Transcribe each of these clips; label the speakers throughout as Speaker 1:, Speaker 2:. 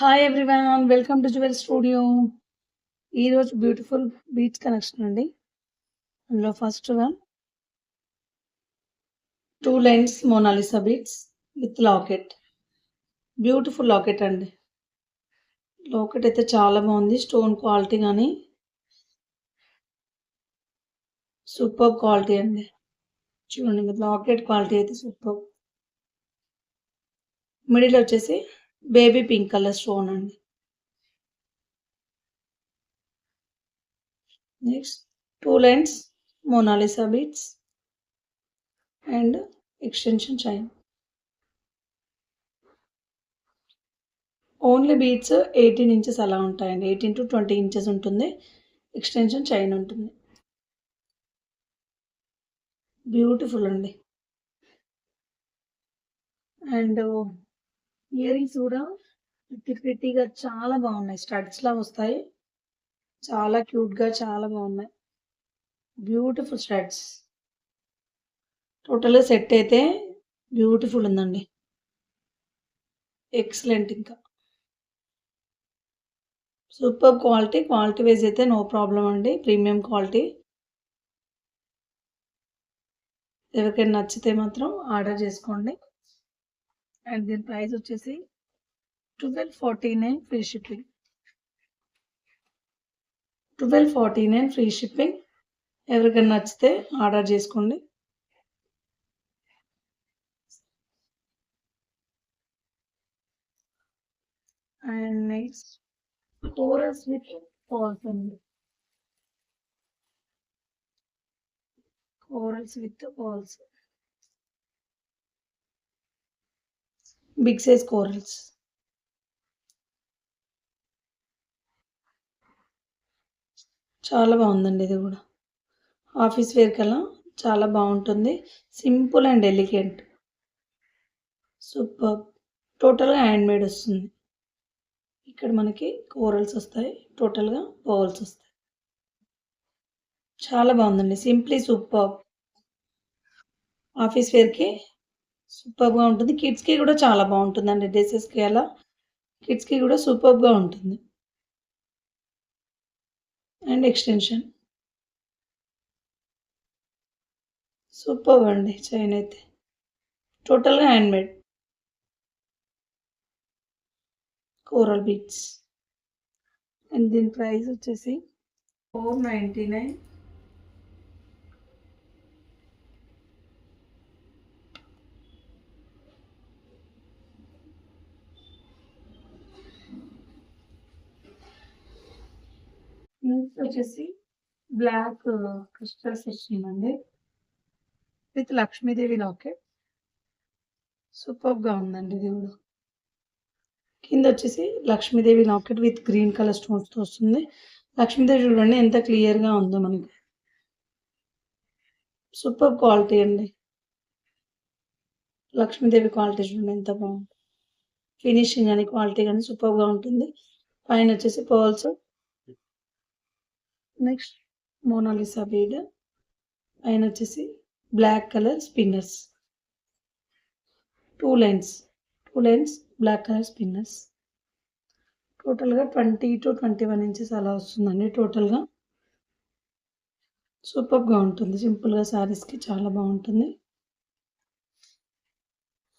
Speaker 1: Hi everyone. Welcome to jewel studio. ఈరోజు beautiful beads collection అండి. అందులో first one 2 lines Monalisa beads with locket. Beautiful locket అండి. Locket అయితే చాలా బాగుంది. స్టోన్ క్వాలిటీ గాని సూపర్ క్వాలిటీ అండి. చూడండి మీరు లాకెట్ క్వాలిటీ అయితే సూపర్. మిడిల్ వచ్చేసి బేబీ పింక్ కలర్ స్టోన్ అండి. Next 2 lines Monalisa beads and extension chain. Only beads 18 inches అలా ఉంటాయండి. 18-20 ఇంచెస్ ఉంటుంది. ఎక్స్టెన్షన్ చైన్ ఉంటుంది. బ్యూటిఫుల్ అండి. అండ్ ఇయర్ రింగ్స్ కూడా ప్రిటీగా చాలా బాగున్నాయి. స్టడ్స్ లా వస్తాయి. చాలా క్యూట్ గా చాలా బాగున్నాయి. Beautiful studs. టోటల్ సెట్ అయితే బ్యూటిఫుల్ ఉందండి. ఎక్సలెంట్ ఇంకా. Super quality. క్వాలిటీ వైజ్ అయితే నో ప్రాబ్లం అండి. Premium quality. ఎవరికైనా నచ్చితే మాత్రం ఆర్డర్ చేసుకోండి. అండ్ దీని ప్రైస్ వచ్చేసి 1249 ఫ్రీ షిప్పింగ్. 1249 free shipping. ఎవరికైనా నచ్చితే ఆర్డర్ చేసుకోండి. And next corals with pearls అండి. Corals with pearls. Big size corals. చాలా బాగుందండి ఇది కూడా. ఆఫీస్ వేర్ కల్లా చాలా బాగుంటుంది. Simple and elegant. సూపర్. టోటల్గా హ్యాండ్ మేడ్ వస్తుంది. ఇక్కడ మనకి కోరల్స్ వస్తాయి. టోటల్గా పర్ల్స్ వస్తాయి. చాలా బాగుందండి. Simply super. ఆఫీస్ వేర్కి సూపర్గా ఉంటుంది. కిడ్స్కి కూడా చాలా బాగుంటుందండి. డ్రెస్సెస్కి అలా కిడ్స్కి కూడా సూపర్గా ఉంటుంది. And extension. సూపర్ అండి చైన్ అయితే. టోటల్గా handmade. Coral beads. And దీని ప్రైస్ వచ్చేసి 499. నెక్స్ట్ వచ్చేసి బ్లాక్ క్రిస్టల్స్ వచ్చిందండి విత్ లక్ష్మీదేవి లాకెట్. సూపర్గా ఉందండి ఇది కూడా. కింద వచ్చేసి Lakshmidevi locket with green colour స్టోన్స్తో వస్తుంది. లక్ష్మీదేవి చూడండి ఎంత క్లియర్గా ఉందో మనకి. సూపర్ క్వాలిటీ అండి. లక్ష్మీదేవి క్వాలిటీ చూడండి ఎంత బాగుంది. ఫినిషింగ్ కానీ క్వాలిటీ కానీ సూపర్గా ఉంటుంది. పైన వచ్చేసి పర్ల్స్. Next Mona Lisa bead. పైన వచ్చేసి black colour spinners. 2 lines. 2 lines black colour spinners. టోటల్గా 20-21 ఇంచెస్ అలా వస్తుందండి టోటల్గా. సూపర్గా ఉంటుంది. సింపుల్గా శారీస్కి చాలా బాగుంటుంది.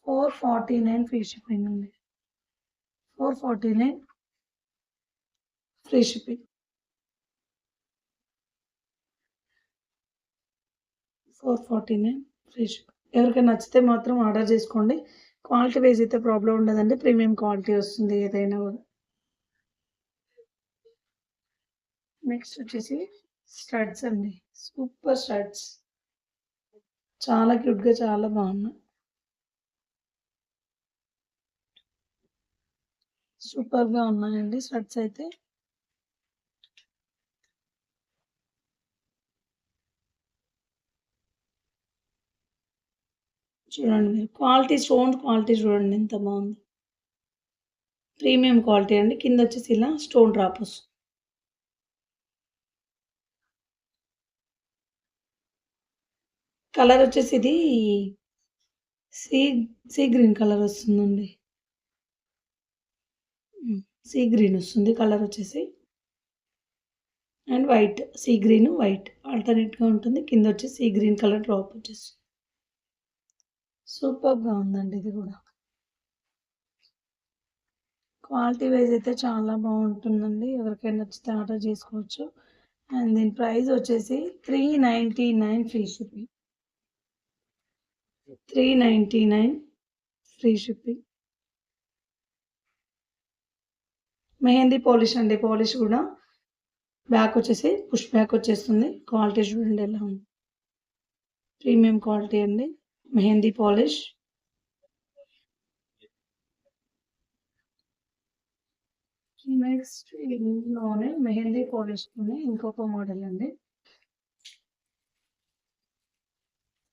Speaker 1: 449 ఫ్రీ షిప్పింగ్ అండి. 449 ఫ్రీ షిప్పింగ్. 449 free shipping. ఎవరికైనా నచ్చితే మాత్రం ఆర్డర్ చేసుకోండి. క్వాలిటీ వైజ్ అయితే ప్రాబ్లం ఉండదండి. ప్రీమియం క్వాలిటీ వస్తుంది ఏదైనా కూడా. నెక్స్ట్ వచ్చేసి స్టడ్స్ అండి. Super studs. చాలా క్యూట్గా చాలా బాగున్నాయి. సూపర్గా ఉన్నాయండి స్టడ్స్ అయితే. చూడండి మీరు క్వాలిటీ స్టోన్ క్వాలిటీ చూడండి ఎంత బాగుంది. ప్రీమియం క్వాలిటీ అండి. కింద వచ్చేసి ఇలా స్టోన్ డ్రాప్ వస్తుంది. కలర్ వచ్చేసి ఇది సీ సీ గ్రీన్ కలర్ వస్తుందండి. సీ గ్రీన్ వస్తుంది కలర్ వచ్చేసి. And white, sea green, white ఆల్టర్నేట్‌గా ఉంటుంది. కింద వచ్చి సీ గ్రీన్ కలర్ డ్రాప్ వచ్చేస్తుంది. సూపర్‌గా ఉందండి ఇది గూడా. క్వాలిటీ వైజ్ అయితే చాలా బావుంటుందండి. ఎవరికైనా నచ్చితే ఆర్డర్ చేసుకోవచ్చు. అండ్ దీని ప్రైస్ వచ్చేసి 399 free shipping. 399 free shipping. Mehndi polish అండి. పాలిష్ గూడా బ్యాక్ వచ్చేసి పుష్ బ్యాక్ వచ్చేస్తుంది. క్వాలిటీ చూడండి ఎలా ఉంది. ప్రీమియం క్వాలిటీ అండి. మెహందీ పాలిష్. నెక్స్ట్ ఇందులోనే మెహందీ పాలిష్‌తోనే ఇంకొక మోడల్ అండి.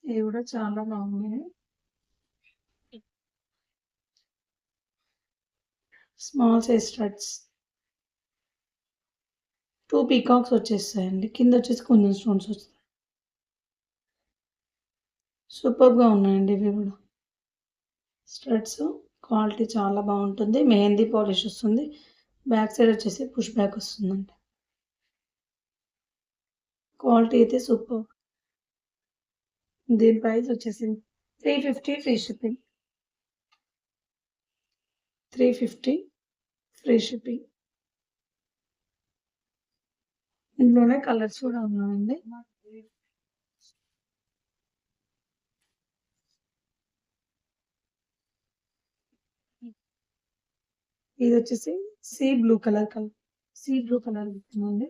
Speaker 1: ఇవి గూడా చాలా బాగున్నాయి. Small size studs. 2 పీకాక్స్ వచ్చేస్తాయండి. కింద వచ్చేసి కుందన్ స్టోన్స్ వస్తాయి. సూపర్బ్‌గా ఉన్నాయండి ఇవి గూడా. స్టడ్స్ క్వాలిటీ చాలా బావుంటుంది. మెహందీ పాలిష్ వస్తుంది. బ్యాక్ సైడ్ వచ్చేసి పుష్ బ్యాక్ వస్తుందండి. క్వాలిటీ అయితే సూపర్. దీని ప్రైస్ వచ్చేసి 350 ఫ్రీ షిప్పింగ్. 350 free shipping. ఇందులోనే కలర్స్ కూడా ఉన్నాయండి. ఇది వచ్చేసి సీ బ్లూ కలర్ ఉందండి.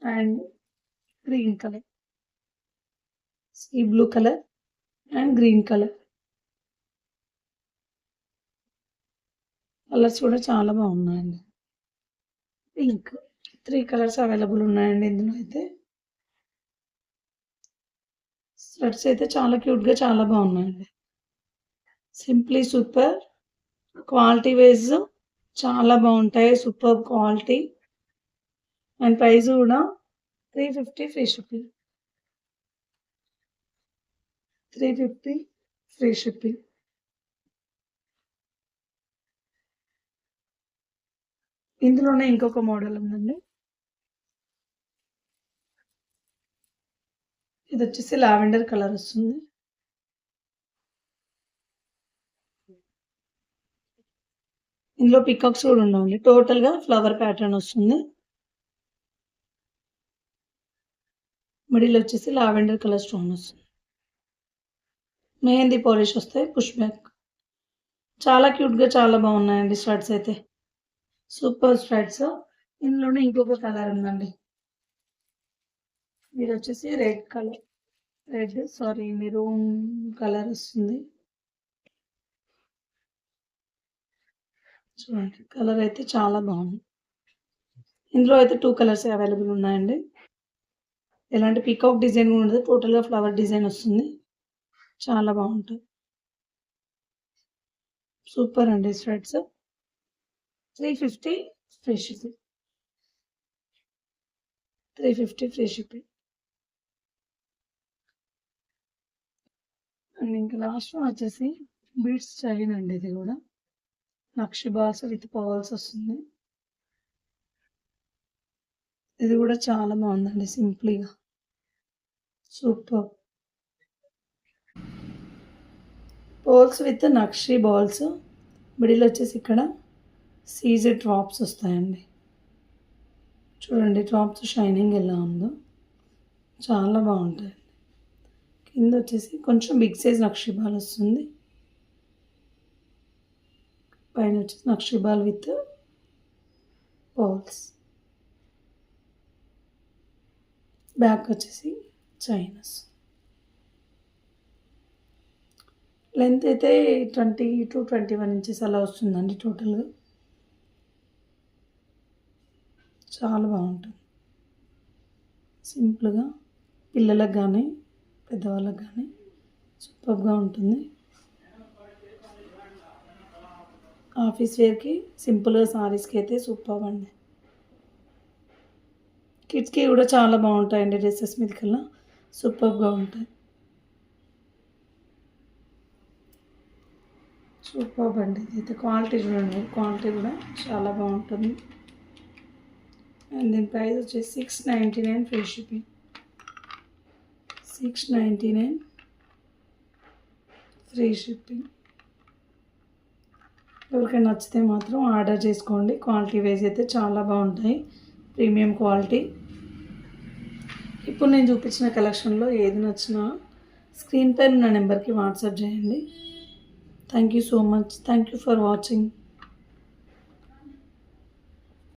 Speaker 1: And green colour. Sea blue colour and green colour. Colours కూడా చాలా బాగున్నాయండి. పింక్. 3 కలర్స్ అవైలబుల్ ఉన్నాయండి ఇందులో అయితే. స్వెట్స్ అయితే చాలా క్యూట్‌గా చాలా బాగున్నాయండి. Simply super. క్వాలిటీ వైస్ చాలా బాగుంటాయి. Superb quality. అండ్ ప్రైస్ కూడా 350 ఫ్రీ షిప్పింగ్. 350 free shipping. ఇందులోనే ఇంకొక మోడల్ ఉందండి. ఇది వచ్చేసి లావెండర్ కలర్ వస్తుంది. ఇందులో పికాక్స్ కూడా ఉండవండి. టోటల్‌గా ఫ్లవర్ ప్యాటర్న్ వస్తుంది. మిడిల్ వచ్చేసి లావెండర్ కలర్ స్టోన్ వస్తుంది. మెహందీ పాలిష్ వస్తాయి. Push back. చాలా క్యూట్‌గా చాలా బాగున్నాయండి స్టడ్స్ అయితే. Super studs. ఇందులోనే ఇంకొక కలర్ ఉందండి. ఇది వచ్చేసి మెరూన్ కలర్ వస్తుంది. చూడండి కలర్ అయితే చాలా బాగుంది. ఇందులో అయితే 2 కలర్స్ అవైలబుల్ ఉన్నాయండి. ఎలాంటి పీకాక్ డిజైన్ కూడా ఉండదు. టోటల్‌గా ఫ్లవర్ డిజైన్ వస్తుంది. చాలా బాగుంటాయి. సూపర్ అండి studs. 350 free shipping. 350 free shipping. And ఇంకా లాస్ట్ వన్ వచ్చేసి బీడ్స్ చైన్ అండి ఇది కూడా. నక్షి బాల్స్ విత్ పర్ల్స్ వస్తుంది. ఇది కూడా చాలా బాగుందండి సింప్లీగా. సూపర్. పర్ల్స్ విత్ నక్షి బాల్స్. మిడిల్ వచ్చేసి ఇక్కడ సీజెడ్ డ్రాప్స్ వస్తాయండి. చూడండి డ్రాప్స్ షైనింగ్ ఎలా ఉందో. చాలా బాగుంటాయి. కింద వచ్చేసి కొంచెం బిగ్ సైజ్ నక్షి బాల్ వస్తుంది. పైన వచ్చేసి నక్షి బాల్ విత్ పర్ల్స్. బ్యాక్ వచ్చేసి చైనస్. లెంత్ అయితే 20 to 21 ఇంచెస్ అలా వస్తుందండి టోటల్‌గా. చాలా బాగుంటుంది. సింపుల్‌గా పిల్లలకు కానీ పెద్దవాళ్ళకి కానీ సూపర్‌గా ఉంటుంది. ఆఫీస్ వేర్‌కి సింపుల్‌గా సారీస్‌కి అయితే సూపర్బ్ అండి. కిడ్స్‌కి కూడా చాలా బాగుంటాయండి డ్రెసెస్ మీదకల్లా. సూపర్బ్‌గా ఉంటాయి. సూపర్ అండి. ఇదైతే క్వాలిటీ చూడండి, క్వాలిటీ కూడా చాలా బాగుంటుంది. అండ్ దీని ప్రైస్ వచ్చేసి 699 ఫ్రీ షిప్పింగ్. 699 free shipping. ఎవరికైనా నచ్చితే మాత్రం ఆర్డర్ చేసుకోండి. క్వాలిటీ వైజ్ అయితే చాలా బాగుంటాయి, ప్రీమియం క్వాలిటీ. ఇప్పుడు నేను చూపించిన కలెక్షన్లో ఏది నచ్చినా స్క్రీన్ పైన ఉన్న నెంబర్కి వాట్సాప్ చేయండి. Thank you so much. Thank you for watching.